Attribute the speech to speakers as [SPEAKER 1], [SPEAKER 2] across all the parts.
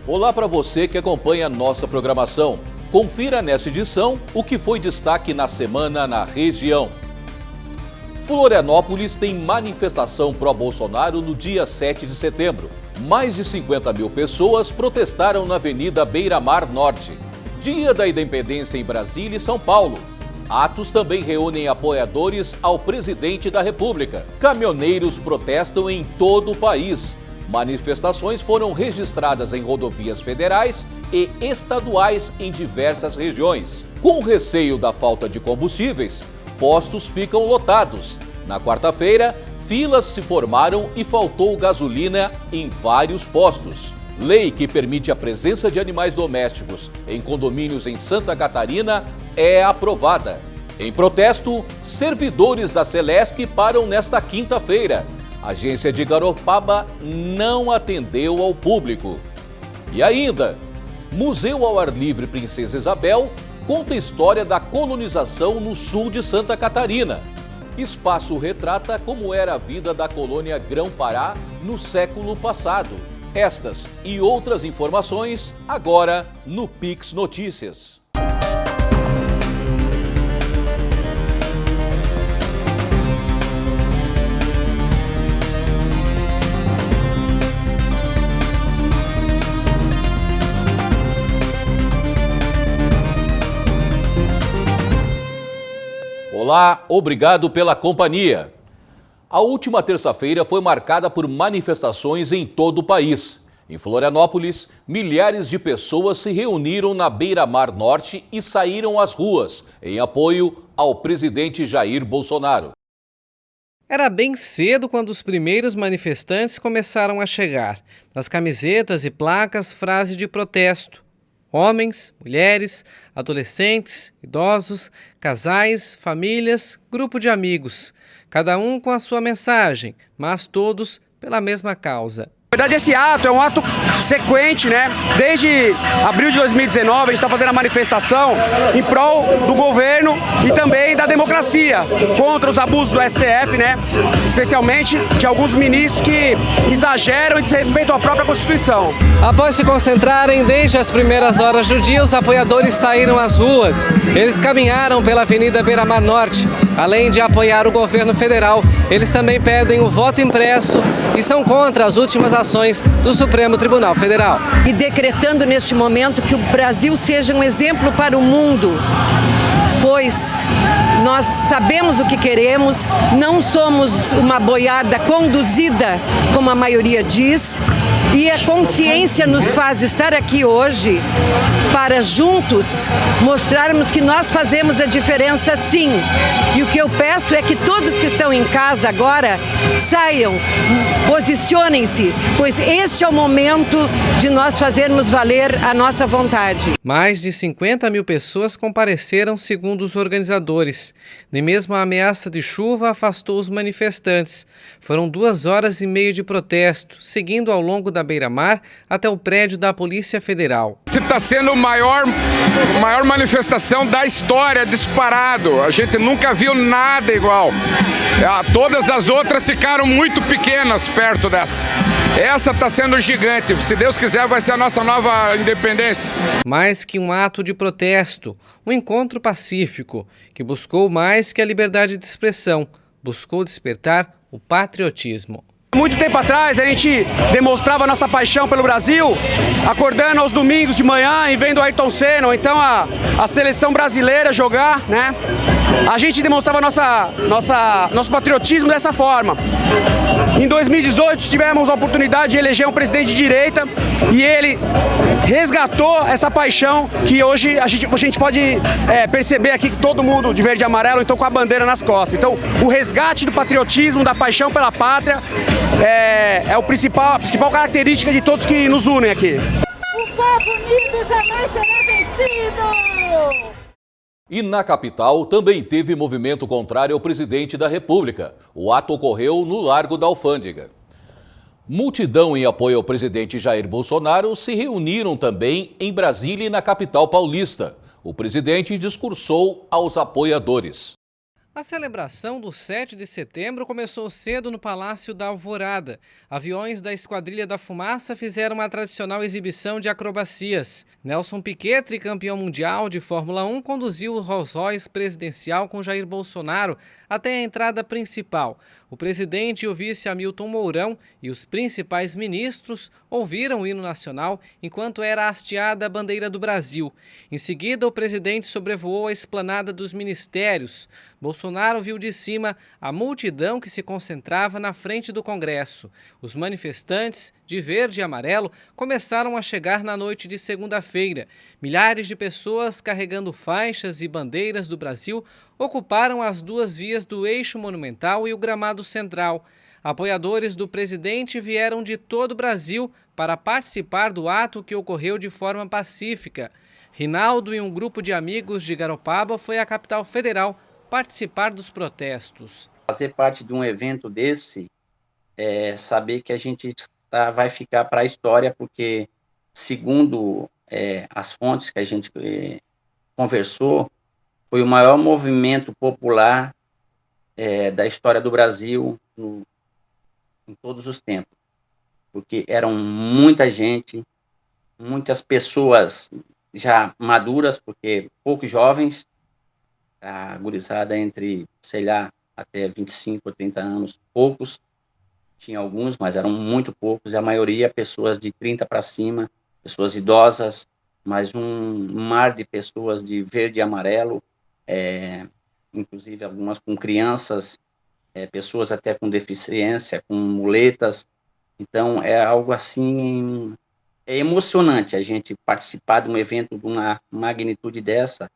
[SPEAKER 1] Olá para você que acompanha nossa programação. Confira nesta edição o que foi destaque na semana na região. Florianópolis tem manifestação pró-Bolsonaro no dia 7 de setembro. Mais de 50 mil pessoas protestaram na Avenida Beira-Mar Norte. Dia da Independência em Brasília e São Paulo. Atos também reúnem apoiadores ao presidente da República. Caminhoneiros protestam em todo o país. Manifestações foram registradas em rodovias federais e estaduais em diversas regiões. Com receio da falta de combustíveis, postos ficam lotados. Na quarta-feira, filas se formaram e faltou gasolina em vários postos. Lei que permite a presença de animais domésticos em condomínios em Santa Catarina é aprovada. Em protesto, servidores da Celesc param nesta quinta-feira. A agência de Garopaba não atendeu ao público. E ainda, Museu ao Ar Livre Princesa Isabel conta a história da colonização no sul de Santa Catarina. Espaço retrata como era a vida da colônia Grão-Pará no século passado. Estas e outras informações agora no Pix Notícias. Olá, obrigado pela companhia. A última terça-feira foi marcada por manifestações em todo o país. Em Florianópolis, milhares de pessoas se reuniram na Beira-Mar Norte e saíram às ruas, em apoio ao presidente Jair Bolsonaro.
[SPEAKER 2] Era bem cedo quando os primeiros manifestantes começaram a chegar. Nas camisetas e placas, frases de protesto. Homens, mulheres, adolescentes, idosos, casais, famílias, grupo de amigos. Cada um com a sua mensagem, mas todos pela mesma causa.
[SPEAKER 3] Na verdade, esse ato é um ato sequente, né? Desde abril de 2019, a gente está fazendo a manifestação em prol do governo e também da democracia, contra os abusos do STF, né? Especialmente de alguns ministros que exageram e desrespeitam a própria Constituição.
[SPEAKER 2] Após se concentrarem desde as primeiras horas do dia, os apoiadores saíram às ruas. Eles caminharam pela Avenida Beira-Mar Norte. Além de apoiar o governo federal, eles também pedem o voto impresso e são contra as últimas ações do Supremo Tribunal Federal.
[SPEAKER 4] E decretando neste momento que o Brasil seja um exemplo para o mundo, pois nós sabemos o que queremos, não somos uma boiada conduzida, como a maioria diz, e a consciência nos faz estar aqui hoje para juntos mostrarmos que nós fazemos a diferença sim. E o que eu peço é que todos que estão em casa agora saiam, posicionem-se, pois este é o momento de nós fazermos valer a nossa vontade.
[SPEAKER 2] Mais de 50 mil pessoas compareceram, segundo os organizadores. Nem mesmo a ameaça de chuva afastou os manifestantes. Foram 2 horas e meia de protesto, seguindo ao longo da Beira-Mar até o prédio da Polícia Federal.
[SPEAKER 5] Está sendo a maior manifestação da história, disparado. A gente nunca viu nada igual. Todas as outras ficaram muito pequenas perto dessa. Essa está sendo gigante. Se Deus quiser, vai ser a nossa nova independência.
[SPEAKER 2] Mais que um ato de protesto, um encontro pacífico, que buscou mais que a liberdade de expressão, buscou despertar o patriotismo.
[SPEAKER 3] Muito tempo atrás a gente demonstrava nossa paixão pelo Brasil, acordando aos domingos de manhã e vendo Ayrton Senna, ou então a seleção brasileira jogar, né? A gente demonstrava nosso patriotismo dessa forma. Em 2018 tivemos a oportunidade de eleger um presidente de direita e ele resgatou essa paixão que hoje a gente pode perceber aqui que todo mundo de verde e amarelo, então com a bandeira nas costas. Então o resgate do patriotismo, da paixão pela pátria é a principal característica de todos que nos unem aqui.
[SPEAKER 6] O povo unido jamais será vencido!
[SPEAKER 1] E na capital também teve movimento contrário ao presidente da República. O ato ocorreu no Largo da Alfândega. Multidão em apoio ao presidente Jair Bolsonaro se reuniram também em Brasília e na capital paulista. O presidente discursou aos apoiadores.
[SPEAKER 2] A celebração do 7 de setembro começou cedo no Palácio da Alvorada. Aviões da Esquadrilha da Fumaça fizeram uma tradicional exibição de acrobacias. Nelson Piquet, tricampeão mundial de Fórmula 1, conduziu o Rolls-Royce presidencial com Jair Bolsonaro até a entrada principal. O presidente e o vice Hamilton Mourão e os principais ministros ouviram o hino nacional enquanto era hasteada a bandeira do Brasil. Em seguida, o presidente sobrevoou a esplanada dos ministérios. Bolsonaro viu de cima a multidão que se concentrava na frente do Congresso. Os manifestantes, de verde e amarelo, começaram a chegar na noite de segunda-feira. Milhares de pessoas carregando faixas e bandeiras do Brasil ocuparam as duas vias do Eixo Monumental e o Gramado Central. Apoiadores do presidente vieram de todo o Brasil para participar do ato que ocorreu de forma pacífica. Rinaldo e um grupo de amigos de Garopaba foi à capital federal participar dos protestos.
[SPEAKER 7] Fazer parte de um evento desse é saber que a gente vai ficar para a história, porque, segundo as fontes que a gente conversou, foi o maior movimento popular da história do Brasil em todos os tempos, porque eram muita gente, muitas pessoas já maduras, porque poucos jovens, a gurizada entre, sei lá, até 25 ou 30 anos, poucos, tinha alguns, mas eram muito poucos, e a maioria pessoas de 30 para cima, pessoas idosas, mas um mar de pessoas de verde e amarelo, inclusive algumas com crianças, pessoas até com deficiência, com muletas. Então é algo assim, é emocionante a gente participar de um evento de uma magnitude dessa.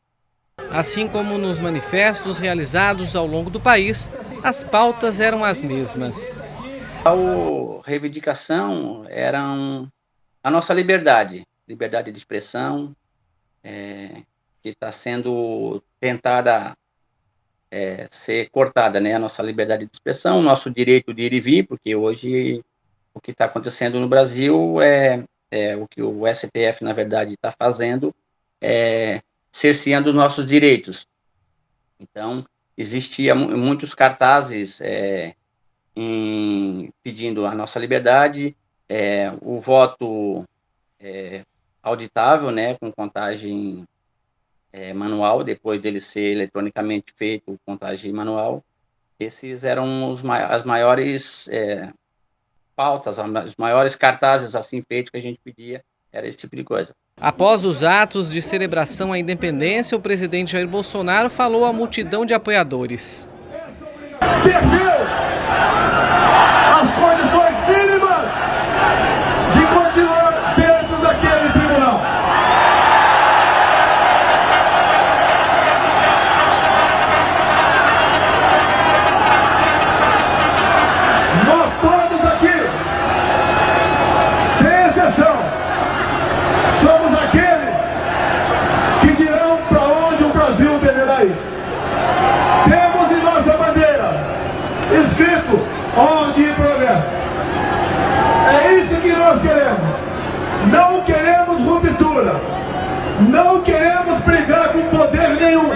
[SPEAKER 2] Assim como nos manifestos realizados ao longo do país, as pautas eram as mesmas.
[SPEAKER 7] A reivindicação era a nossa liberdade de expressão, que está sendo tentada ser cortada, né? A nossa liberdade de expressão, o nosso direito de ir e vir, porque hoje o que está acontecendo no Brasil o que o STF, na verdade, está fazendo, cerceando os nossos direitos. Então, existia muitos cartazes pedindo a nossa liberdade, o voto auditável, né, com contagem manual, depois dele ser eletronicamente feito, contagem manual. Esses eram as maiores pautas, os maiores cartazes assim feitos que a gente pedia, era esse tipo de coisa.
[SPEAKER 2] Após os atos de celebração à independência, o presidente Jair Bolsonaro falou à multidão de apoiadores.
[SPEAKER 8] Perdeu as condições mínimas de continuar dentro daquele tribunal. Nós todos aqui, sem exceção, somos aqueles que dirão para onde o Brasil deverá ir. Temos em nossa bandeira escrito ordem e progresso. É isso que nós queremos. Não queremos ruptura. Não queremos brigar com poder nenhum.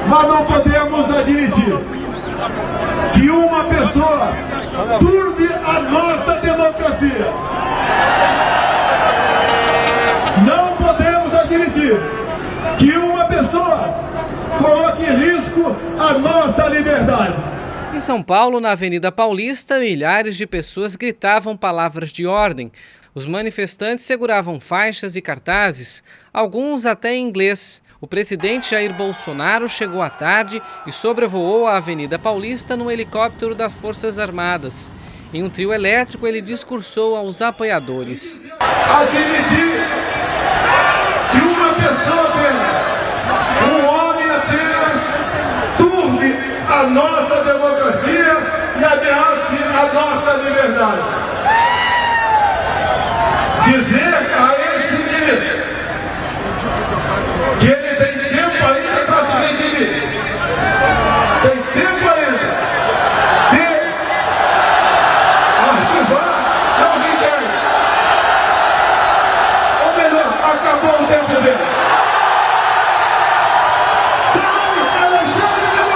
[SPEAKER 8] Mas não podemos admitir que uma pessoa turve a nossa democracia. Não podemos admitir que uma pessoa coloque em risco a nossa liberdade.
[SPEAKER 2] Em São Paulo, na Avenida Paulista, milhares de pessoas gritavam palavras de ordem. Os manifestantes seguravam faixas e cartazes, alguns até em inglês. O presidente Jair Bolsonaro chegou à tarde e sobrevoou a Avenida Paulista num helicóptero das Forças Armadas. Em um trio elétrico, ele discursou aos apoiadores.
[SPEAKER 8] Admitir que uma pessoa apenas, um homem apenas, turve a nossa democracia e ameace a nossa liberdade. Dizer a esse ministro que ele tem tempo ainda para se redimir, tem tempo ainda de arquivar seus inquéritos, ou melhor, acabou o tempo dele. Sai, Alexandre!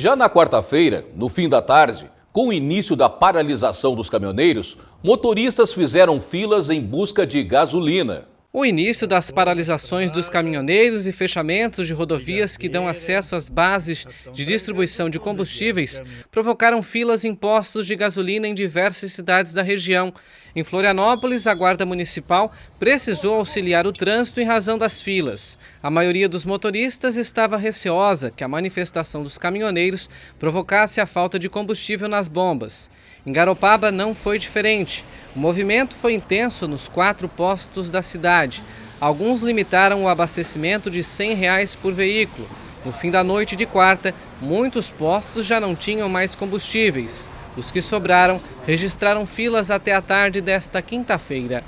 [SPEAKER 1] Já na quarta-feira, no fim da tarde, com o início da paralisação dos caminhoneiros, motoristas fizeram filas em busca de gasolina.
[SPEAKER 2] O início das paralisações dos caminhoneiros e fechamentos de rodovias que dão acesso às bases de distribuição de combustíveis provocaram filas em postos de gasolina em diversas cidades da região. Em Florianópolis, a Guarda Municipal precisou auxiliar o trânsito em razão das filas. A maioria dos motoristas estava receosa que a manifestação dos caminhoneiros provocasse a falta de combustível nas bombas. Em Garopaba não foi diferente. O movimento foi intenso nos 4 postos da cidade. Alguns limitaram o abastecimento de R$ 100 por veículo. No fim da noite de quarta, muitos postos já não tinham mais combustíveis. Os que sobraram registraram filas até a tarde desta quinta-feira.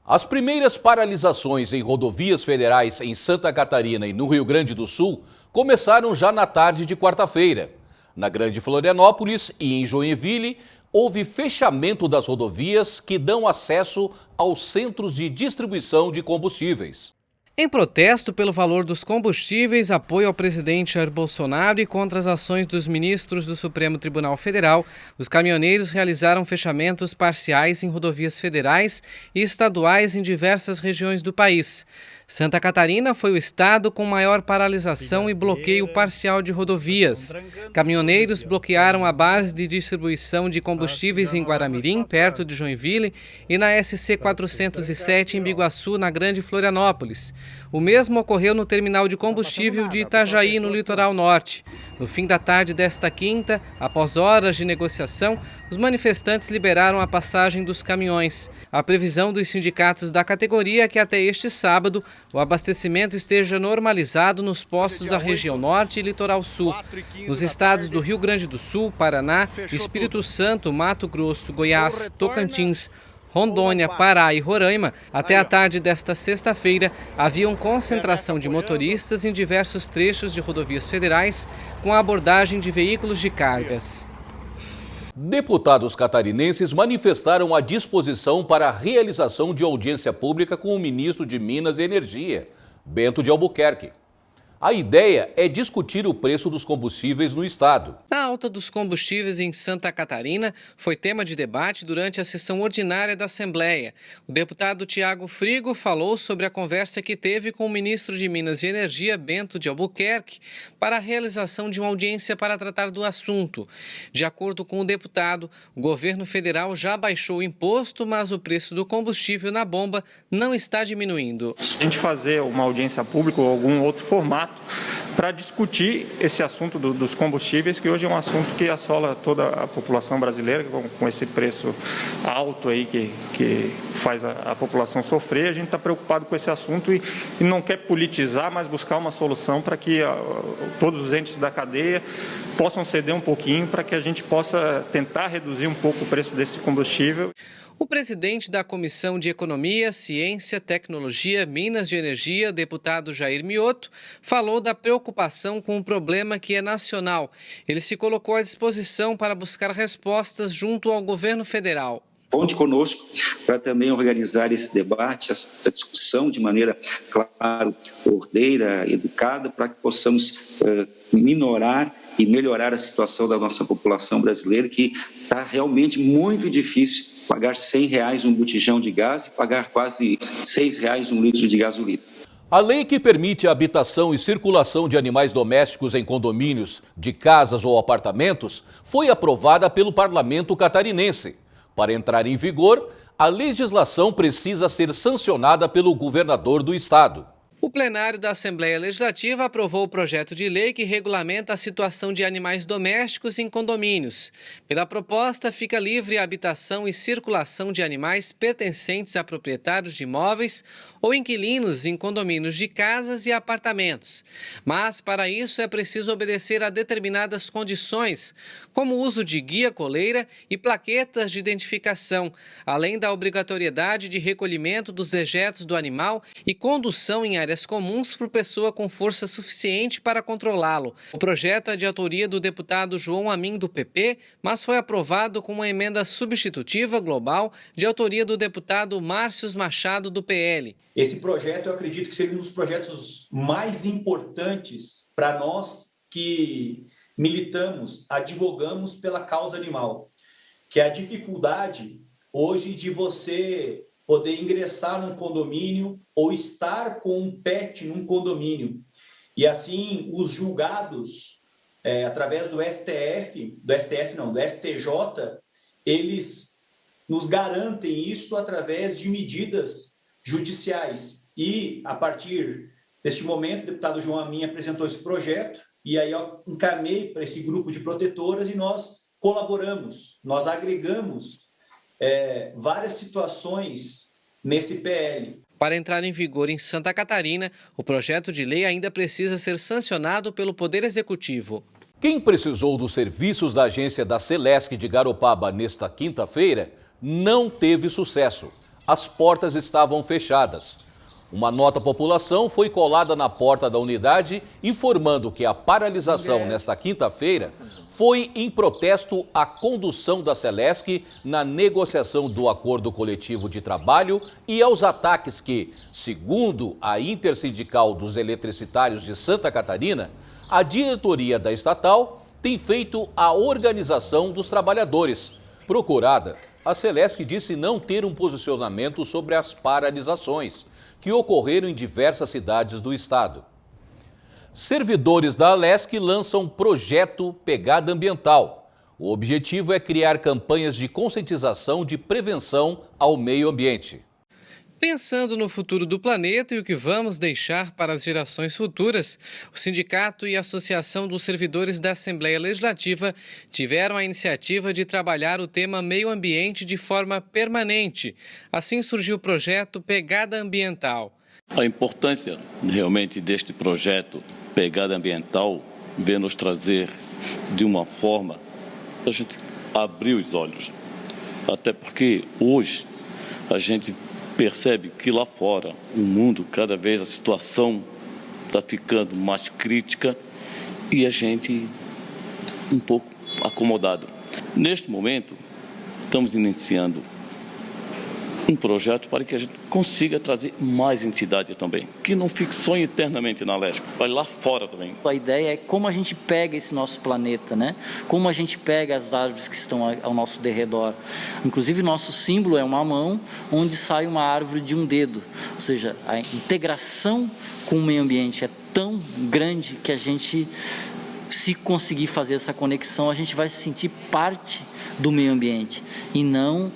[SPEAKER 1] As primeiras paralisações em rodovias federais em Santa Catarina e no Rio Grande do Sul começaram já na tarde de quarta-feira. Na Grande Florianópolis e em Joinville, houve fechamento das rodovias que dão acesso aos centros de distribuição de combustíveis.
[SPEAKER 2] Em protesto pelo valor dos combustíveis, apoio ao presidente Jair Bolsonaro e contra as ações dos ministros do Supremo Tribunal Federal, os caminhoneiros realizaram fechamentos parciais em rodovias federais e estaduais em diversas regiões do país. Santa Catarina foi o estado com maior paralisação e bloqueio parcial de rodovias. Caminhoneiros bloquearam a base de distribuição de combustíveis em Guaramirim, perto de Joinville, e na SC 407 em Biguaçu, na Grande Florianópolis. O mesmo ocorreu no terminal de combustível de Itajaí, no litoral norte. No fim da tarde desta quinta, após horas de negociação, os manifestantes liberaram a passagem dos caminhões. A previsão dos sindicatos da categoria é que até este sábado o abastecimento esteja normalizado nos postos da região norte e litoral sul. Nos estados do Rio Grande do Sul, Paraná, Espírito Santo, Mato Grosso, Goiás, Tocantins, Rondônia, Pará e Roraima, até a tarde desta sexta-feira, haviam concentração de motoristas em diversos trechos de rodovias federais com a abordagem de veículos de cargas.
[SPEAKER 1] Deputados catarinenses manifestaram a disposição para a realização de audiência pública com o ministro de Minas e Energia, Bento de Albuquerque. A ideia é discutir o preço dos combustíveis no estado.
[SPEAKER 2] A alta dos combustíveis em Santa Catarina foi tema de debate durante a sessão ordinária da Assembleia. O deputado Tiago Frigo falou sobre a conversa que teve com o ministro de Minas e Energia, Bento de Albuquerque, para a realização de uma audiência para tratar do assunto. De acordo com o deputado, o governo federal já baixou o imposto, mas o preço do combustível na bomba não está diminuindo.
[SPEAKER 9] A gente fazer uma audiência pública ou algum outro formato para discutir esse assunto dos combustíveis, que hoje é um assunto que assola toda a população brasileira, com esse preço alto aí que faz a população sofrer. A gente está preocupado com esse assunto e não quer politizar, mas buscar uma solução para que todos os entes da cadeia possam ceder um pouquinho para que a gente possa tentar reduzir um pouco o preço desse combustível.
[SPEAKER 2] O presidente da Comissão de Economia, Ciência, Tecnologia, Minas e Energia, deputado Jair Mioto, falou da preocupação com um problema que é nacional. Ele se colocou à disposição para buscar respostas junto ao governo federal.
[SPEAKER 10] Conte conosco para também organizar esse debate, essa discussão de maneira, claro, ordeira, educada, para que possamos minorar e melhorar a situação da nossa população brasileira, que está realmente muito difícil pagar R$ 100 um botijão de gás e pagar quase R$ 6 um litro de gasolina.
[SPEAKER 1] A lei que permite a habitação e circulação de animais domésticos em condomínios de casas ou apartamentos foi aprovada pelo Parlamento catarinense. Para entrar em vigor, a legislação precisa ser sancionada pelo governador do estado.
[SPEAKER 2] O plenário da Assembleia Legislativa aprovou o projeto de lei que regulamenta a situação de animais domésticos em condomínios. Pela proposta, fica livre a habitação e circulação de animais pertencentes a proprietários de imóveis ou inquilinos em condomínios de casas e apartamentos. Mas, para isso, é preciso obedecer a determinadas condições, como o uso de guia-coleira e plaquetas de identificação, além da obrigatoriedade de recolhimento dos dejetos do animal e condução em áreas comuns por pessoa com força suficiente para controlá-lo. O projeto é de autoria do deputado João Amin, do PP, mas foi aprovado com uma emenda substitutiva global de autoria do deputado Márcio Machado, do PL.
[SPEAKER 11] Esse projeto, eu acredito que seria um dos projetos mais importantes para nós que militamos, advogamos pela causa animal, que é a dificuldade hoje de você poder ingressar num condomínio ou estar com um pet num condomínio. E assim, os julgados, através do STJ, eles nos garantem isso através de medidas judiciais. E, a partir deste momento, o deputado João Amin apresentou esse projeto, e aí eu encaminhei para esse grupo de protetoras e nós colaboramos, nós agregamos várias situações nesse PL.
[SPEAKER 2] Para entrar em vigor em Santa Catarina, o projeto de lei ainda precisa ser sancionado pelo Poder Executivo.
[SPEAKER 1] Quem precisou dos serviços da agência da Celesc de Garopaba nesta quinta-feira não teve sucesso. As portas estavam fechadas. Uma nota à população foi colada na porta da unidade, informando que a paralisação nesta quinta-feira foi em protesto à condução da Celesc na negociação do acordo coletivo de trabalho e aos ataques que, segundo a Intersindical dos Eletricitários de Santa Catarina, a diretoria da estatal tem feito à organização dos trabalhadores. Procurada, a Celesc disse não ter um posicionamento sobre as paralisações que ocorreram em diversas cidades do estado. Servidores da Alesc lançam projeto Pegada Ambiental. O objetivo é criar campanhas de conscientização de prevenção ao meio ambiente.
[SPEAKER 2] Pensando no futuro do planeta e o que vamos deixar para as gerações futuras, o Sindicato e a Associação dos Servidores da Assembleia Legislativa tiveram a iniciativa de trabalhar o tema meio ambiente de forma permanente. Assim surgiu o projeto Pegada Ambiental.
[SPEAKER 12] A importância realmente deste projeto Pegada Ambiental vem nos trazer de uma forma a gente abrir os olhos. Até porque hoje a gente percebe que lá fora, o mundo, cada vez a situação está ficando mais crítica e a gente um pouco acomodado. Neste momento, estamos iniciando um projeto para que a gente consiga trazer mais entidade também, que não fique só eternamente na Alesc, vai lá fora também.
[SPEAKER 13] A ideia é como a gente pega esse nosso planeta, né? Como a gente pega as árvores que estão ao nosso derredor. Inclusive, nosso símbolo é uma mão onde sai uma árvore de um dedo. Ou seja, a integração com o meio ambiente é tão grande que a gente, se conseguir fazer essa conexão, a gente vai se sentir parte do meio ambiente e não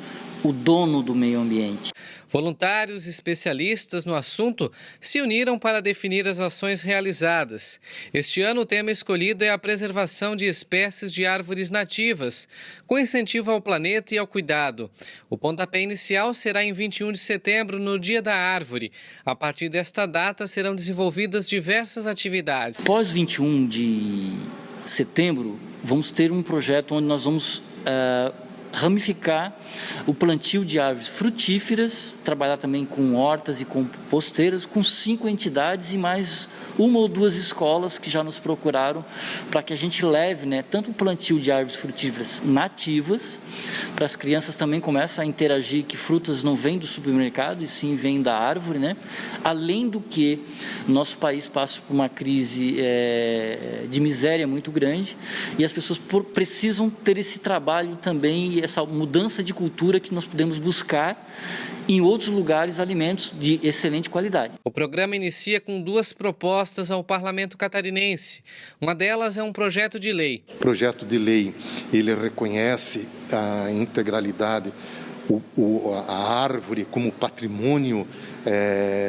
[SPEAKER 13] o dono do meio ambiente.
[SPEAKER 2] Voluntários e especialistas no assunto se uniram para definir as ações realizadas. Este ano o tema escolhido é a preservação de espécies de árvores nativas, com incentivo ao planeta e ao cuidado. O pontapé inicial será em 21 de setembro, no Dia da Árvore. A partir desta data serão desenvolvidas diversas atividades.
[SPEAKER 13] Após 21 de setembro, vamos ter um projeto onde nós vamos ramificar o plantio de árvores frutíferas, trabalhar também com hortas e composteiras, com 5 entidades e mais 1 ou 2 escolas que já nos procuraram para que a gente leve, né, tanto o plantio de árvores frutíferas nativas, para as crianças também começam a interagir que frutas não vêm do supermercado e sim vêm da árvore, né? Além do que nosso país passa por uma crise de miséria muito grande e as pessoas precisam ter esse trabalho também, essa mudança de cultura que nós podemos buscar em outros lugares alimentos de excelente qualidade.
[SPEAKER 2] O programa inicia com 2 propostas ao Parlamento catarinense. Uma delas é um projeto de lei.
[SPEAKER 14] O projeto de lei, ele reconhece a integralidade, a árvore como patrimônio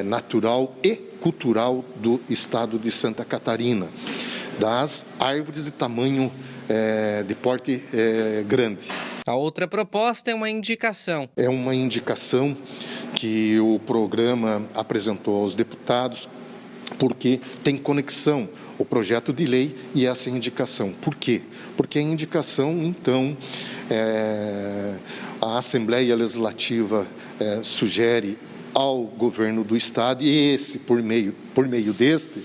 [SPEAKER 14] natural e cultural do estado de Santa Catarina, das árvores de tamanho de porte grande.
[SPEAKER 2] A outra proposta é uma indicação.
[SPEAKER 14] É uma indicação que o programa apresentou aos deputados, porque tem conexão o projeto de lei e essa indicação. Por quê? Porque a indicação, então, a Assembleia Legislativa sugere ao governo do estado, e esse, por meio deste,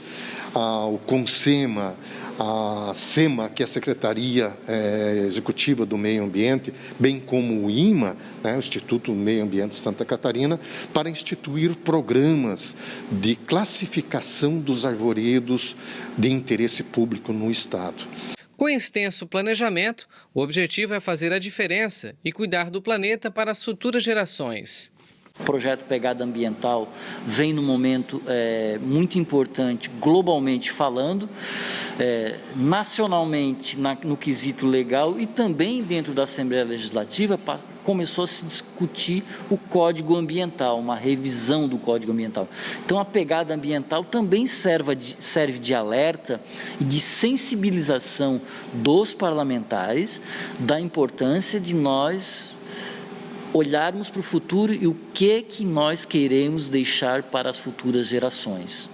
[SPEAKER 14] ao CONSEMA, a SEMA, que é a Secretaria Executiva do Meio Ambiente, bem como o IMA, né, o Instituto do Meio Ambiente de Santa Catarina, para instituir programas de classificação dos arvoredos de interesse público no estado.
[SPEAKER 2] Com extenso planejamento, o objetivo é fazer a diferença e cuidar do planeta para as futuras gerações.
[SPEAKER 13] O projeto Pegada Ambiental vem num momento muito importante, globalmente falando, nacionalmente no quesito legal e também dentro da Assembleia Legislativa começou a se discutir o Código Ambiental, uma revisão do Código Ambiental. Então a Pegada Ambiental também serve de alerta e de sensibilização dos parlamentares da importância de nós olharmos para o futuro e o que nós queremos deixar para as futuras gerações.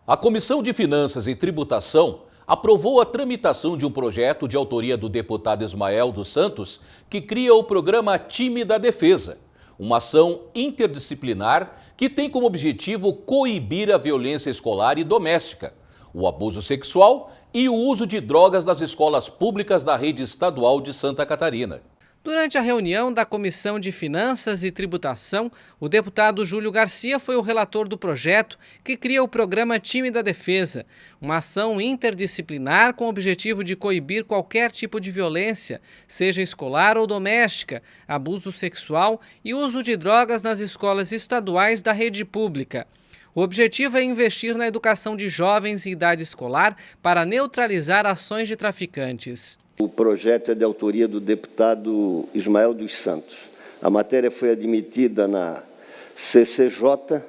[SPEAKER 1] A Comissão de Finanças e Tributação aprovou a tramitação de um projeto de autoria do deputado Ismael dos Santos que cria o programa Time da Defesa, uma ação interdisciplinar que tem como objetivo coibir a violência escolar e doméstica, o abuso sexual e o uso de drogas nas escolas públicas da rede estadual de Santa Catarina.
[SPEAKER 2] Durante a reunião da Comissão de Finanças e Tributação, o deputado Júlio Garcia foi o relator do projeto que cria o programa Time da Defesa, uma ação interdisciplinar com o objetivo de coibir qualquer tipo de violência, seja escolar ou doméstica, abuso sexual e uso de drogas nas escolas estaduais da rede pública. O objetivo é investir na educação de jovens em idade escolar para neutralizar ações de traficantes.
[SPEAKER 15] O projeto é de autoria do deputado Ismael dos Santos. A matéria foi admitida na CCJ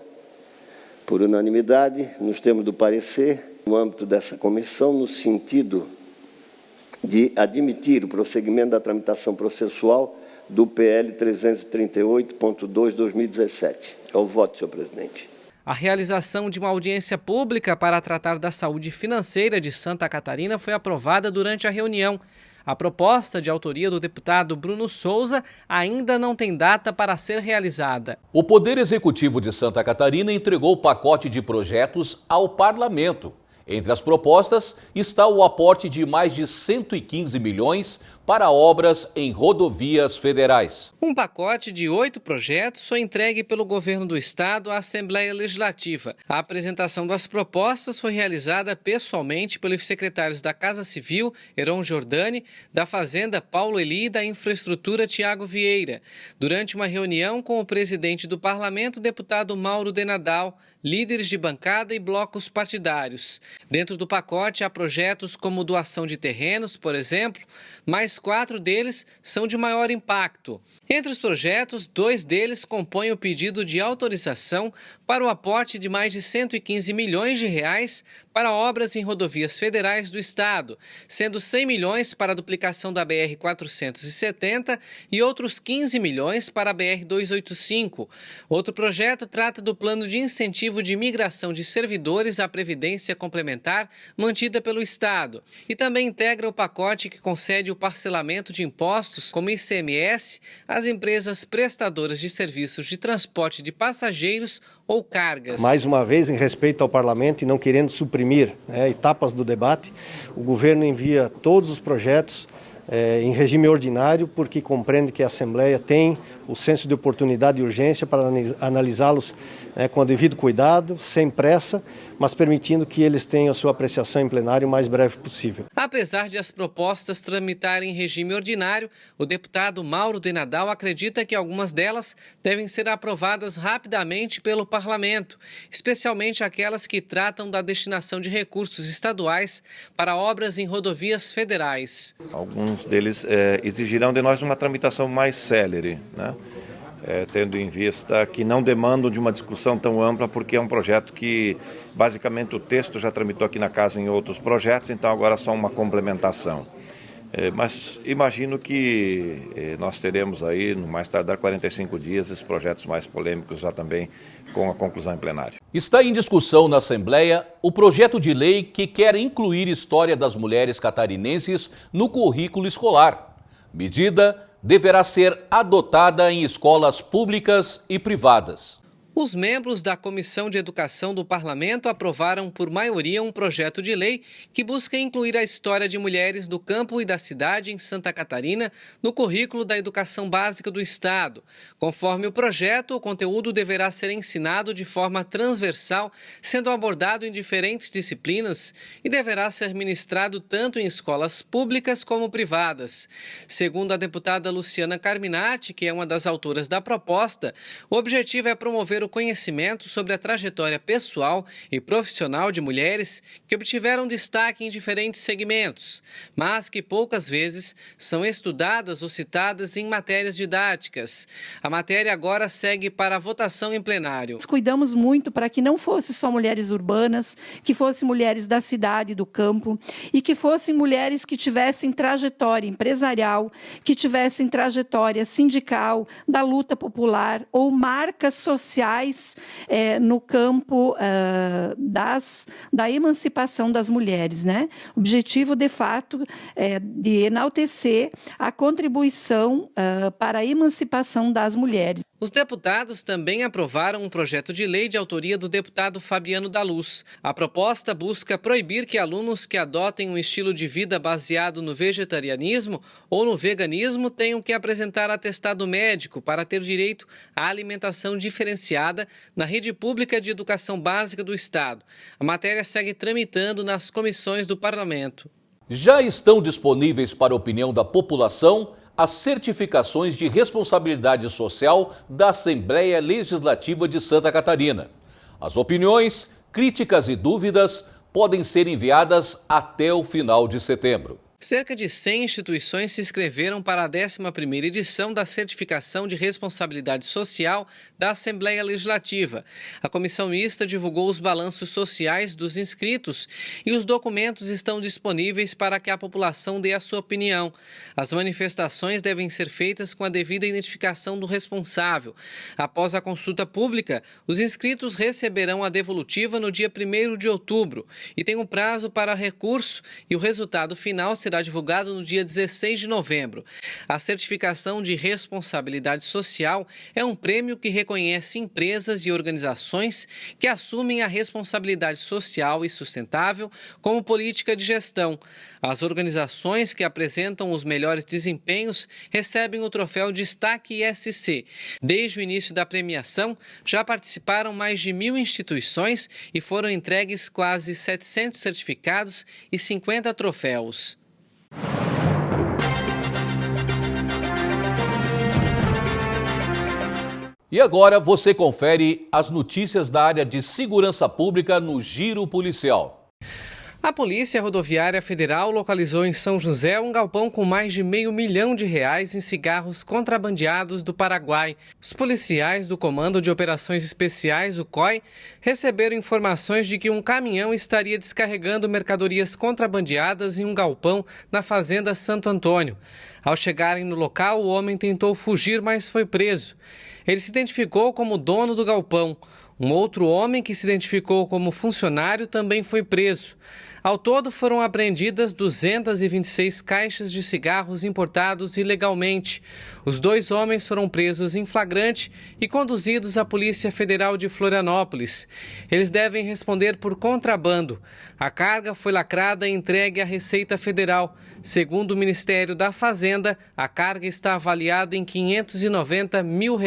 [SPEAKER 15] por unanimidade, nos termos do parecer, no âmbito dessa comissão, no sentido de admitir o prosseguimento da tramitação processual do PL 338.2/2017. É o voto, senhor presidente.
[SPEAKER 2] A realização de uma audiência pública para tratar da saúde financeira de Santa Catarina foi aprovada durante a reunião. A proposta, de autoria do deputado Bruno Souza, ainda não tem data para ser realizada.
[SPEAKER 1] O Poder Executivo de Santa Catarina entregou o pacote de projetos ao Parlamento. Entre as propostas está o aporte de mais de 115 milhões para obras em rodovias federais.
[SPEAKER 2] Um pacote de 8 projetos foi entregue pelo governo do estado à Assembleia Legislativa. A apresentação das propostas foi realizada pessoalmente pelos secretários da Casa Civil, Heron Giordani, da Fazenda, Paulo Eli, e da Infraestrutura, Tiago Vieira, durante uma reunião com o presidente do Parlamento, deputado Mauro de Nadal, líderes de bancada e blocos partidários. Dentro do pacote há projetos como doação de terrenos, por exemplo, mas 4 deles são de maior impacto. Entre os projetos, 2 deles compõem o pedido de autorização para o aporte de mais de 115 milhões de reais para obras em rodovias federais do estado, sendo 100 milhões para a duplicação da BR-470 e outros 15 milhões para a BR-285. Outro projeto trata do plano de incentivo de migração de servidores à Previdência Complementar mantida pelo estado e também integra o pacote que concede o parcelamento de impostos como ICMS às empresas prestadoras de serviços de transporte de passageiros ou cargas.
[SPEAKER 16] Mais uma vez, em respeito ao Parlamento e não querendo suprimir etapas do debate, o governo envia todos os projetos em regime ordinário, porque compreende que a Assembleia tem o senso de oportunidade e urgência para analisá-los com o devido cuidado, sem pressa, mas permitindo que eles tenham a sua apreciação em plenário o mais breve possível.
[SPEAKER 2] Apesar de as propostas tramitarem em regime ordinário, o deputado Mauro de Nadal acredita que algumas delas devem ser aprovadas rapidamente pelo Parlamento, especialmente aquelas que tratam da destinação de recursos estaduais para obras em rodovias federais.
[SPEAKER 17] Alguns deles exigirão de nós uma tramitação mais célere, né? Tendo em vista que não demandam de uma discussão tão ampla, porque é um projeto que, basicamente, o texto já tramitou aqui na casa em outros projetos, então agora é só uma complementação. Mas imagino que nós teremos aí, no mais tardar 45 dias, esses projetos mais polêmicos já também com a conclusão em plenário.
[SPEAKER 1] Está em discussão na Assembleia o projeto de lei que quer incluir história das mulheres catarinenses no currículo escolar. Medida deverá ser adotada em escolas públicas e privadas.
[SPEAKER 2] Os membros da Comissão de Educação do Parlamento aprovaram por maioria um projeto de lei que busca incluir a história de mulheres do campo e da cidade em Santa Catarina no currículo da educação básica do Estado. Conforme o projeto, o conteúdo deverá ser ensinado de forma transversal, sendo abordado em diferentes disciplinas e deverá ser ministrado tanto em escolas públicas como privadas. Segundo a deputada Luciana Carminati, que é uma das autoras da proposta, o objetivo é promover o conhecimento sobre a trajetória pessoal e profissional de mulheres que obtiveram destaque em diferentes segmentos, mas que poucas vezes são estudadas ou citadas em matérias didáticas. A matéria agora segue para a votação em plenário.
[SPEAKER 18] Nós cuidamos muito para que não fosse só mulheres urbanas, que fossem mulheres da cidade e do campo, e que fossem mulheres que tivessem trajetória empresarial, que tivessem trajetória sindical, da luta popular ou marcas sociais no campo da emancipação das mulheres, né? O objetivo, de fato, é de enaltecer a contribuição para a emancipação das mulheres.
[SPEAKER 2] Os deputados também aprovaram um projeto de lei de autoria do deputado Fabiano da Luz. A proposta busca proibir que alunos que adotem um estilo de vida baseado no vegetarianismo ou no veganismo tenham que apresentar atestado médico para ter direito à alimentação diferenciada na rede pública de educação básica do Estado. A matéria segue tramitando nas comissões do Parlamento.
[SPEAKER 1] Já estão disponíveis para opinião da população as certificações de responsabilidade social da Assembleia Legislativa de Santa Catarina. As opiniões, críticas e dúvidas podem ser enviadas até o final de setembro.
[SPEAKER 2] Cerca de 100 instituições se inscreveram para a 11ª edição da Certificação de Responsabilidade Social da Assembleia Legislativa. A comissão mista divulgou os balanços sociais dos inscritos e os documentos estão disponíveis para que a população dê a sua opinião. As manifestações devem ser feitas com a devida identificação do responsável. Após a consulta pública, os inscritos receberão a devolutiva no dia 1º de outubro e tem um prazo para recurso e o resultado final será divulgado no dia 16 de novembro. A certificação de responsabilidade social é um prêmio que reconhece empresas e organizações que assumem a responsabilidade social e sustentável como política de gestão. As organizações que apresentam os melhores desempenhos recebem o troféu Destaque ISC. Desde o início da premiação, já participaram mais de 1.000 instituições e foram entregues quase 700 certificados e 50 troféus.
[SPEAKER 1] E agora você confere as notícias da área de segurança pública no Giro Policial.
[SPEAKER 2] A Polícia Rodoviária Federal localizou em São José um galpão com mais de R$500 mil em cigarros contrabandeados do Paraguai. Os policiais do Comando de Operações Especiais, o COI, receberam informações de que um caminhão estaria descarregando mercadorias contrabandeadas em um galpão na Fazenda Santo Antônio. Ao chegarem no local, o homem tentou fugir, mas foi preso. Ele se identificou como dono do galpão. Um outro homem, que se identificou como funcionário, também foi preso. Ao todo, foram apreendidas 226 caixas de cigarros importados ilegalmente. Os 2 homens foram presos em flagrante e conduzidos à Polícia Federal de Florianópolis. Eles devem responder por contrabando. A carga foi lacrada e entregue à Receita Federal. Segundo o Ministério da Fazenda, a carga está avaliada em R$590 mil.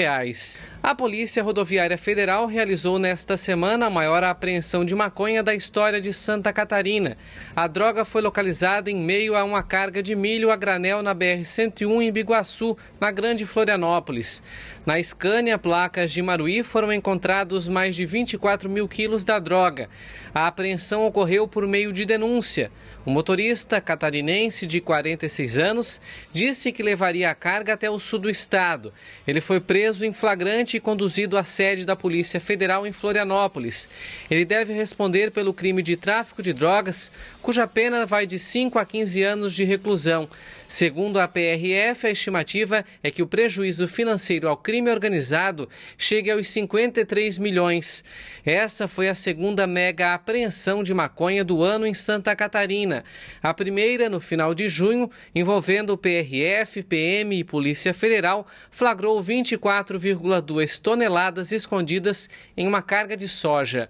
[SPEAKER 2] A Polícia Rodoviária Federal realizou nesta semana a maior apreensão de maconha da história de Santa Catarina. A droga foi localizada em meio a uma carga de milho a granel na BR-101 em Biguaçu, na Grande Florianópolis. Na Scania, placas de Maruí, foram encontrados mais de 24 mil quilos da droga. A apreensão ocorreu por meio de denúncia. O motorista catarinense de 46 anos disse que levaria a carga até o sul do estado. Ele foi preso em flagrante e conduzido à sede da Polícia Federal em Florianópolis. Ele deve responder pelo crime de tráfico de drogas, cuja pena vai de 5 a 15 anos de reclusão. Segundo a PRF, a estimativa é que o prejuízo financeiro ao crime organizado chegue aos 53 milhões. Essa foi a segunda mega apreensão de maconha do ano em Santa Catarina. A primeira, no final de junho, envolvendo o PRF, PM e Polícia Federal, flagrou 24,2 toneladas escondidas em uma carga de soja.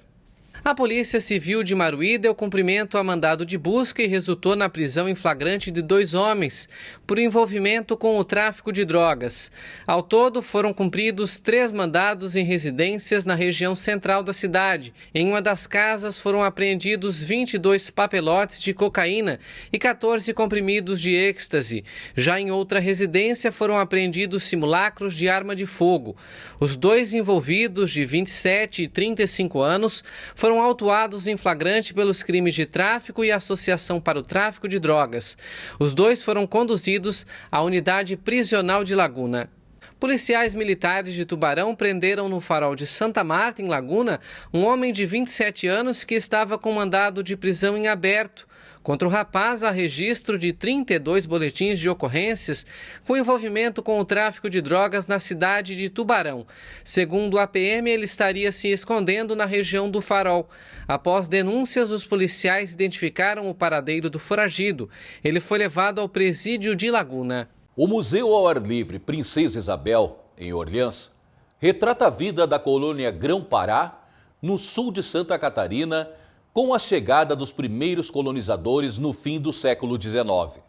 [SPEAKER 2] A Polícia Civil de Maruí deu cumprimento a mandado de busca e resultou na prisão em flagrante de 2 homens por envolvimento com o tráfico de drogas. Ao todo, foram cumpridos 3 mandados em residências na região central da cidade. Em uma das casas foram apreendidos 22 papelotes de cocaína e 14 comprimidos de êxtase. Já em outra residência foram apreendidos simulacros de arma de fogo. Os 2 envolvidos, de 27 e 35 anos, foram autuados em flagrante pelos crimes de tráfico e associação para o tráfico de drogas. Os 2 foram conduzidos à unidade prisional de Laguna. Policiais militares de Tubarão prenderam no farol de Santa Marta, em Laguna, um homem de 27 anos que estava com mandado de prisão em aberto. Contra o rapaz, há registro de 32 boletins de ocorrências com envolvimento com o tráfico de drogas na cidade de Tubarão. Segundo a PM, ele estaria se escondendo na região do Farol. Após denúncias, os policiais identificaram o paradeiro do foragido. Ele foi levado ao presídio de Laguna.
[SPEAKER 1] O Museu ao Ar Livre Princesa Isabel, em Orleans, retrata a vida da colônia Grão-Pará, no sul de Santa Catarina, com a chegada dos primeiros colonizadores no fim do século XIX.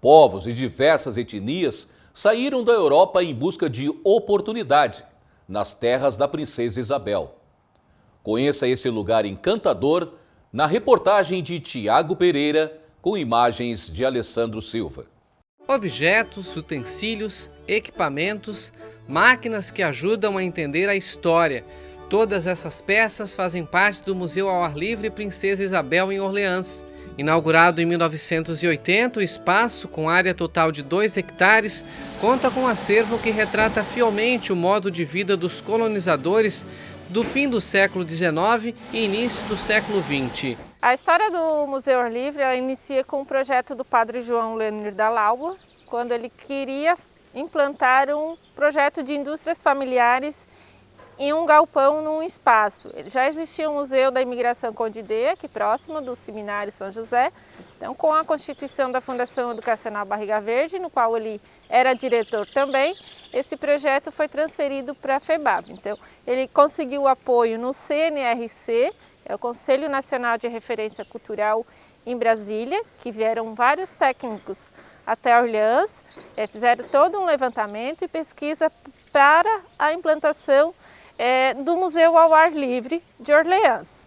[SPEAKER 1] Povos de diversas etnias saíram da Europa em busca de oportunidade nas terras da Princesa Isabel. Conheça esse lugar encantador na reportagem de Tiago Pereira, com imagens de Alessandro Silva.
[SPEAKER 2] Objetos, utensílios, equipamentos, máquinas que ajudam a entender a história. Todas essas peças fazem parte do Museu ao Ar Livre Princesa Isabel, em Orleans. Inaugurado em 1980, o espaço, com área total de 2 hectares, conta com um acervo que retrata fielmente o modo de vida dos colonizadores do fim do século XIX e início do século XX.
[SPEAKER 19] A história do Museu ao Ar Livre inicia com o projeto do padre João Lenir da Laua, quando ele queria implantar um projeto de indústrias familiares em um galpão num espaço. Já existia o Museu da Imigração Condidê, aqui próximo do Seminário São José. Então, com a constituição da Fundação Educacional Barriga Verde, no qual ele era diretor também, esse projeto foi transferido para a FEBAB. Então, ele conseguiu apoio no CNRC, é o Conselho Nacional de Referência Cultural em Brasília, que vieram vários técnicos até Orleans, fizeram todo um levantamento e pesquisa para a implantação do Museu ao Ar Livre de Orleans.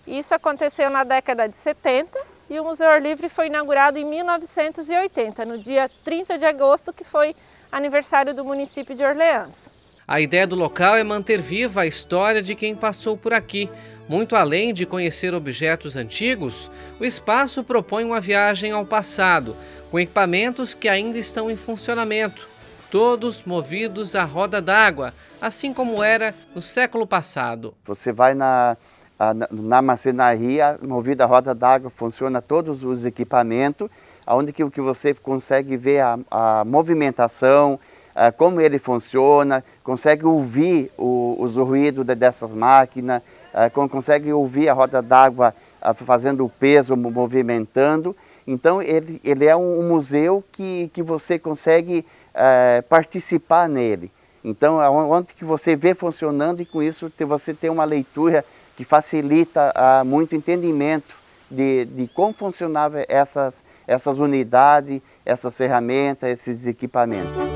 [SPEAKER 19] Isso aconteceu na década de 70 e o Museu ao Ar Livre foi inaugurado em 1980, no dia 30 de agosto, que foi aniversário do município de Orleans.
[SPEAKER 2] A ideia do local é manter viva a história de quem passou por aqui. Muito além de conhecer objetos antigos, o espaço propõe uma viagem ao passado, com equipamentos que ainda estão em funcionamento, todos movidos à roda d'água, assim como era no século passado.
[SPEAKER 20] Você vai na marcenaria, movida a roda d'água, funciona todos os equipamentos, onde que você consegue ver a movimentação, como ele funciona, consegue ouvir os ruídos dessas máquinas, consegue ouvir a roda d'água fazendo o peso, movimentando. Então ele é um museu que você consegue participar nele. Então onde que você vê funcionando e com isso você tem uma leitura que facilita muito entendimento de como funcionavam essas unidades, essas ferramentas, esses equipamentos.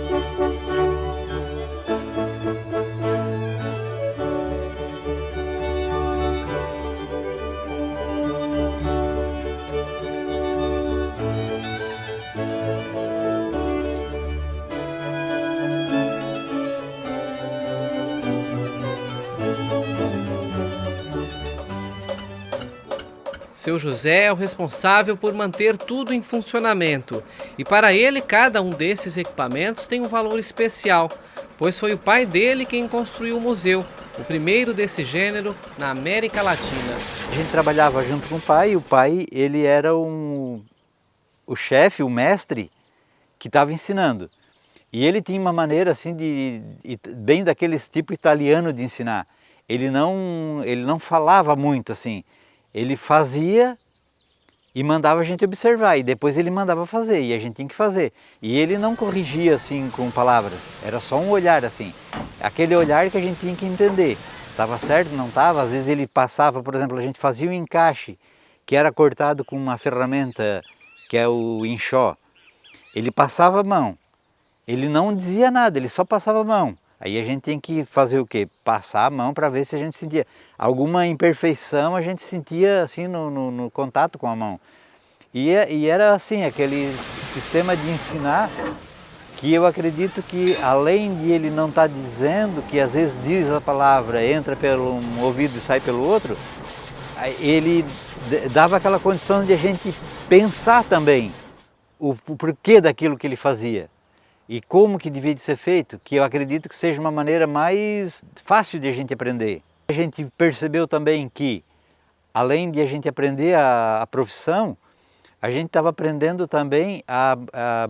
[SPEAKER 2] Seu José é o responsável por manter tudo em funcionamento. E para ele, cada um desses equipamentos tem um valor especial, pois foi o pai dele quem construiu o museu, o primeiro desse gênero na América Latina.
[SPEAKER 21] A gente trabalhava junto com o pai ele era o chefe, o mestre que estava ensinando. E ele tinha uma maneira assim bem daqueles tipo italiano de ensinar. Ele não falava muito assim. Ele fazia e mandava a gente observar, e depois ele mandava fazer, e a gente tinha que fazer. E ele não corrigia assim com palavras, era só um olhar assim. Aquele olhar que a gente tinha que entender. Estava certo, não estava? Às vezes ele passava, por exemplo, a gente fazia um encaixe, que era cortado com uma ferramenta que é o enxó. Ele passava a mão, ele não dizia nada, ele só passava a mão. Aí a gente tem que fazer o quê? Passar a mão para ver se a gente sentia. Alguma imperfeição a gente sentia assim no contato com a mão. E era assim, aquele sistema de ensinar que eu acredito que além de ele não estar dizendo, que às vezes diz a palavra, entra pelo um ouvido e sai pelo outro, ele dava aquela condição de a gente pensar também o porquê daquilo que ele fazia. E como que devia de ser feito, que eu acredito que seja uma maneira mais fácil de a gente aprender. A gente percebeu também que, além de a gente aprender a profissão, a gente estava aprendendo também a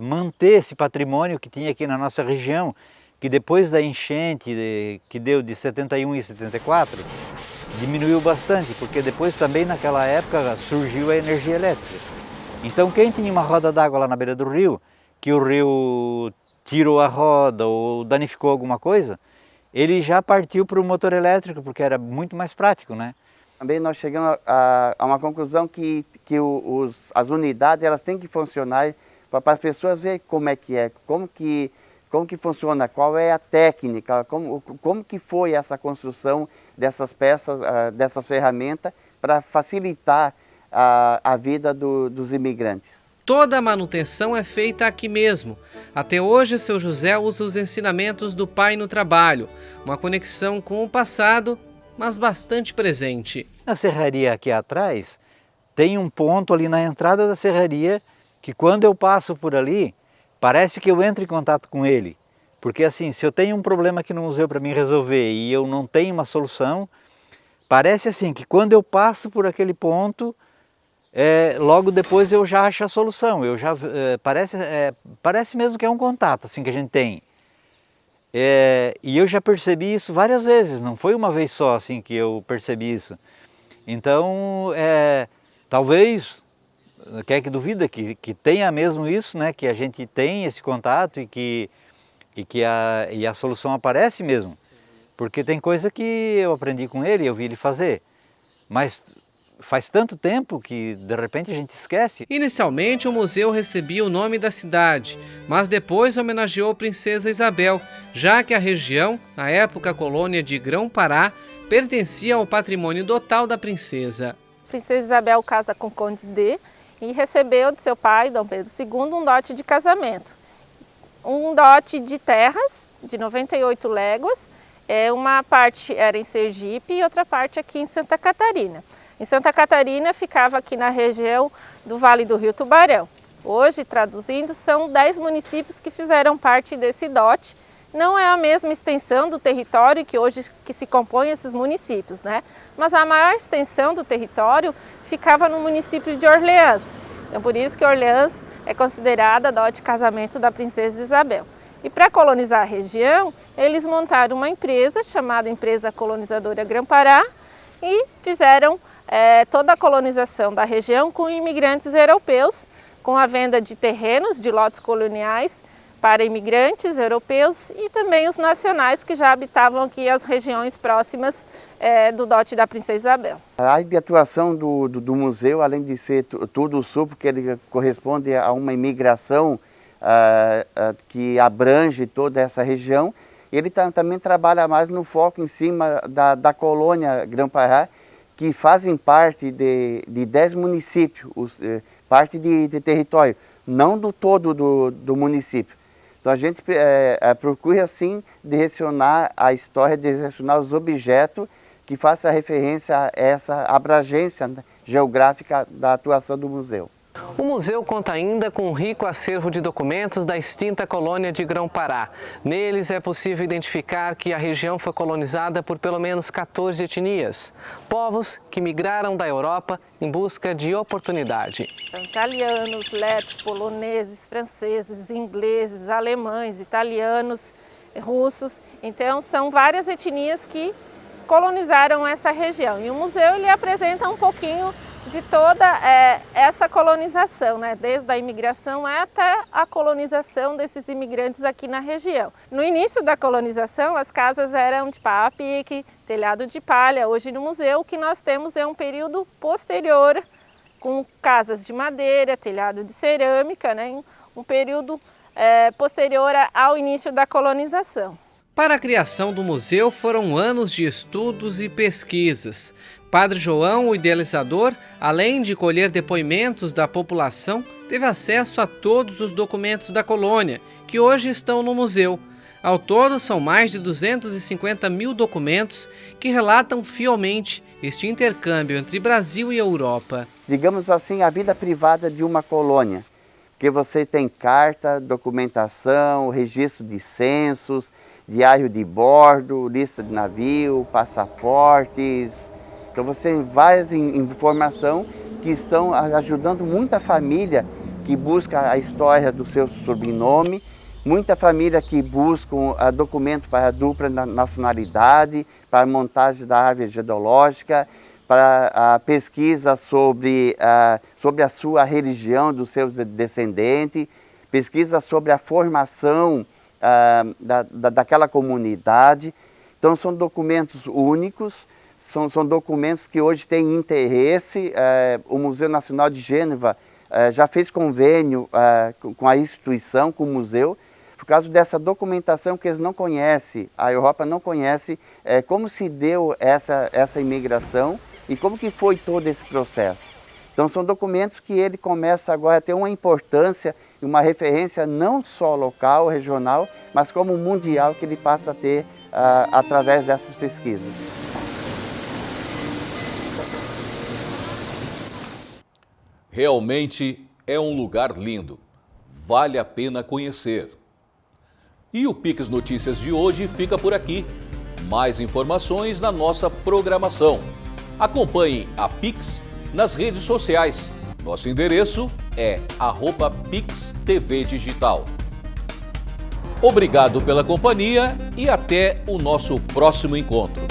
[SPEAKER 21] manter esse patrimônio que tinha aqui na nossa região, que depois da enchente que deu de 71 e 74, diminuiu bastante, porque depois também naquela época surgiu a energia elétrica. Então quem tinha uma roda d'água lá na beira do rio, que o rio tirou a roda ou danificou alguma coisa, ele já partiu para o motor elétrico, porque era muito mais prático, né?
[SPEAKER 20] Também nós chegamos a uma conclusão que as unidades elas têm que funcionar para as pessoas verem como é, como que funciona, qual é a técnica, como que foi essa construção dessas peças, dessas ferramentas para facilitar a vida dos imigrantes.
[SPEAKER 2] Toda a manutenção é feita aqui mesmo. Até hoje, seu José usa os ensinamentos do pai no trabalho, uma conexão com o passado, mas bastante presente.
[SPEAKER 21] Na serraria aqui atrás, tem um ponto ali na entrada da serraria que quando eu passo por ali, parece que eu entro em contato com ele. Porque assim, se eu tenho um problema aqui no museu para mim resolver e eu não tenho uma solução, parece assim que quando eu passo por aquele ponto, logo depois eu já acho a solução. Parece mesmo que é um contato assim, que a gente tem. E eu já percebi isso várias vezes, não foi uma vez só assim que eu percebi isso. Então, talvez, quem é que duvida que tenha mesmo isso, né? Que a gente tem esse contato e a solução aparece mesmo. Porque tem coisa que eu aprendi com ele, eu vi ele fazer, mas faz tanto tempo que de repente a gente esquece.
[SPEAKER 2] Inicialmente o museu recebia o nome da cidade, mas depois homenageou a Princesa Isabel, já que a região, na época colônia de Grão-Pará, pertencia ao patrimônio total da princesa.
[SPEAKER 19] A Princesa Isabel casa com o Conde D e recebeu de seu pai, Dom Pedro II, um dote de casamento. Um dote de terras de 98 léguas, uma parte era em Sergipe e outra parte aqui em Santa Catarina. Em Santa Catarina ficava aqui na região do Vale do Rio Tubarão. Hoje, traduzindo, são 10 municípios que fizeram parte desse dote. Não é a mesma extensão do território que hoje se compõe esses municípios, né? Mas a maior extensão do território ficava no município de Orleans. Então, por isso que Orleans é considerada a dote de casamento da Princesa Isabel. E para colonizar a região, eles montaram uma empresa chamada Empresa Colonizadora Grão-Pará e fizeram toda a colonização da região com imigrantes europeus, com a venda de terrenos, de lotes coloniais para imigrantes europeus e também os nacionais que já habitavam aqui as regiões próximas do dote da Princesa Isabel.
[SPEAKER 20] A área de atuação do museu, além de ser todo o sul, porque ele corresponde a uma imigração que abrange toda essa região, ele também trabalha mais no foco em cima da colônia Grão-Pará, que fazem parte de 10 municípios, parte de território, não do todo do município. Então a gente procura assim direcionar a história, direcionar os objetos que façam referência a essa abrangência geográfica da atuação do museu.
[SPEAKER 2] O museu conta ainda com um rico acervo de documentos da extinta colônia de Grão-Pará. Neles é possível identificar que a região foi colonizada por pelo menos 14 etnias, povos que migraram da Europa em busca de oportunidade.
[SPEAKER 19] Italianos, letos, poloneses, franceses, ingleses, alemães, italianos, russos. Então são várias etnias que colonizaram essa região. E o museu ele apresenta um pouquinho de toda essa colonização, né? Desde a imigração até a colonização desses imigrantes aqui na região. No início da colonização, as casas eram de pau a pique, telhado de palha. Hoje no museu o que nós temos é um período posterior, com casas de madeira, telhado de cerâmica, né? Um período posterior ao início da colonização.
[SPEAKER 2] Para a criação do museu foram anos de estudos e pesquisas. Padre João, o idealizador, além de colher depoimentos da população, teve acesso a todos os documentos da colônia, que hoje estão no museu. Ao todo, são mais de 250 mil documentos que relatam fielmente este intercâmbio entre Brasil e Europa.
[SPEAKER 20] Digamos assim, a vida privada de uma colônia, que você tem carta, documentação, registro de censos, diário de bordo, lista de navio, passaportes. Então você tem várias informações que estão ajudando muita família que busca a história do seu sobrenome, muita família que busca documento para a dupla nacionalidade, para a montagem da árvore genealógica, para a pesquisa sobre a sua religião dos seus descendentes, pesquisa sobre a formação daquela comunidade. Então são documentos únicos. São documentos que hoje têm interesse. O Museu Nacional de Gênova já fez convênio com a instituição, com o museu, por causa dessa documentação que eles não conhecem, a Europa não conhece, como se deu essa imigração e como que foi todo esse processo. Então são documentos que ele começa agora a ter uma importância e uma referência não só local, regional, mas como mundial, que ele passa a ter através dessas pesquisas.
[SPEAKER 1] Realmente é um lugar lindo, vale a pena conhecer. E o Pix Notícias de hoje fica por aqui. Mais informações na nossa programação. Acompanhe a Pix nas redes sociais. Nosso endereço é @PixTVDigital. Obrigado pela companhia e até o nosso próximo encontro.